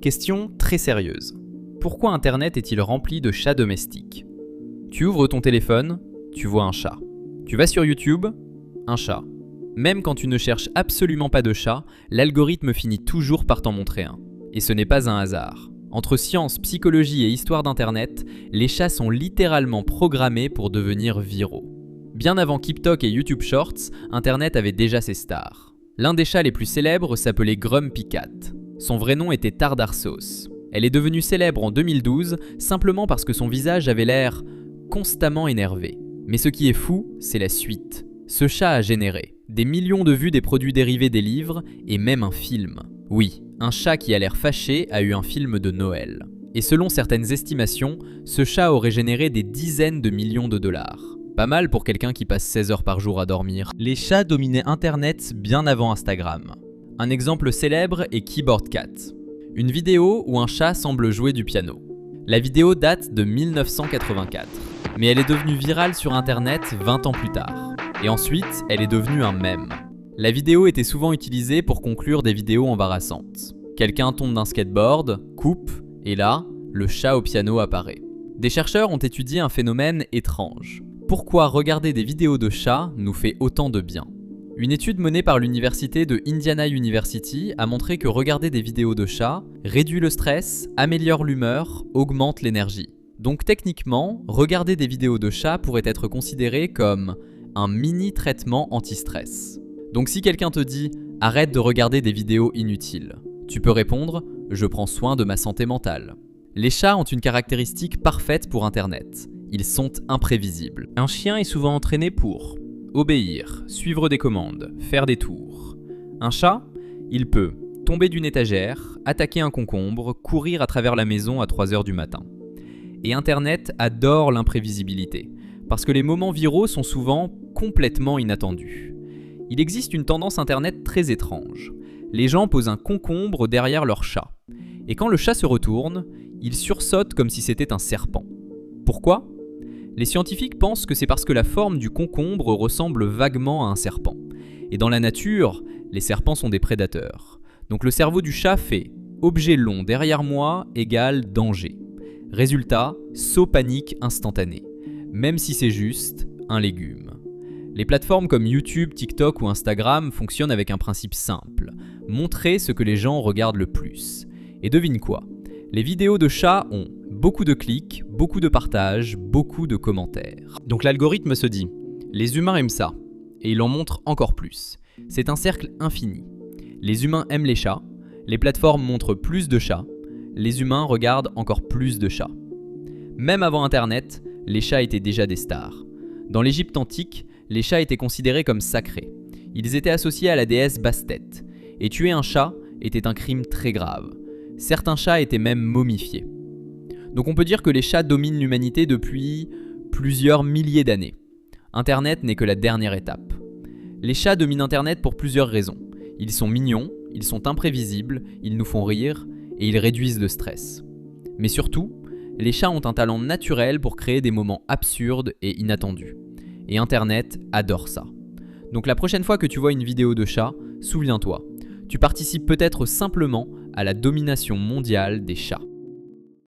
Question très sérieuse. Pourquoi Internet est-il rempli de chats domestiques ? Tu ouvres ton téléphone, tu vois un chat. Tu vas sur YouTube, un chat. Même quand tu ne cherches absolument pas de chat, l'algorithme finit toujours par t'en montrer un. Et ce n'est pas un hasard. Entre science, psychologie et histoire d'Internet, les chats sont littéralement programmés pour devenir viraux. Bien avant TikTok et YouTube Shorts, Internet avait déjà ses stars. L'un des chats les plus célèbres s'appelait Grumpy Cat. Son vrai nom était Tardarsos. Elle est devenue célèbre en 2012 simplement parce que son visage avait l'air constamment énervé. Mais ce qui est fou, c'est la suite. Ce chat a généré des millions de vues des produits dérivés des livres et même un film. Oui, un chat qui a l'air fâché a eu un film de Noël. Et selon certaines estimations, ce chat aurait généré des dizaines de millions de dollars. Pas mal pour quelqu'un qui passe 16 heures par jour à dormir. Les chats dominaient Internet bien avant Instagram. Un exemple célèbre est Keyboard Cat, une vidéo où un chat semble jouer du piano. La vidéo date de 1984, mais elle est devenue virale sur Internet 20 ans plus tard. Et ensuite, elle est devenue un mème. La vidéo était souvent utilisée pour conclure des vidéos embarrassantes. Quelqu'un tombe d'un skateboard, coupe, et là, le chat au piano apparaît. Des chercheurs ont étudié un phénomène étrange. Pourquoi regarder des vidéos de chats nous fait autant de bien ? Une étude menée par l'université de Indiana University a montré que regarder des vidéos de chats réduit le stress, améliore l'humeur, augmente l'énergie. Donc techniquement, regarder des vidéos de chats pourrait être considéré comme un mini traitement anti-stress. Donc si quelqu'un te dit « arrête de regarder des vidéos inutiles », tu peux répondre « je prends soin de ma santé mentale ». Les chats ont une caractéristique parfaite pour Internet. Ils sont imprévisibles. Un chien est souvent entraîné pour obéir, suivre des commandes, faire des tours. Un chat, il peut tomber d'une étagère, attaquer un concombre, courir à travers la maison à 3 heures du matin. Et Internet adore l'imprévisibilité, parce que les moments viraux sont souvent complètement inattendus. Il existe une tendance Internet très étrange. Les gens posent un concombre derrière leur chat. Et quand le chat se retourne, il sursaute comme si c'était un serpent. Pourquoi ? Les scientifiques pensent que c'est parce que la forme du concombre ressemble vaguement à un serpent. Et dans la nature, les serpents sont des prédateurs. Donc le cerveau du chat fait « objet long derrière moi égale danger ». Résultat, saut panique instantané. Même si c'est juste un légume. Les plateformes comme YouTube, TikTok ou Instagram fonctionnent avec un principe simple. Montrer ce que les gens regardent le plus. Et devine quoi ? Les vidéos de chats ont beaucoup de clics, beaucoup de partages, beaucoup de commentaires. Donc l'algorithme se dit, les humains aiment ça, et il en montre encore plus. C'est un cercle infini. Les humains aiment les chats, les plateformes montrent plus de chats, les humains regardent encore plus de chats. Même avant Internet, les chats étaient déjà des stars. Dans l'Égypte antique, les chats étaient considérés comme sacrés. Ils étaient associés à la déesse Bastet, et tuer un chat était un crime très grave. Certains chats étaient même momifiés. Donc on peut dire que les chats dominent l'humanité depuis plusieurs milliers d'années. Internet n'est que la dernière étape. Les chats dominent Internet pour plusieurs raisons. Ils sont mignons, ils sont imprévisibles, ils nous font rire et ils réduisent le stress. Mais surtout, les chats ont un talent naturel pour créer des moments absurdes et inattendus. Et Internet adore ça. Donc la prochaine fois que tu vois une vidéo de chat, souviens-toi, tu participes peut-être simplement à la domination mondiale des chats.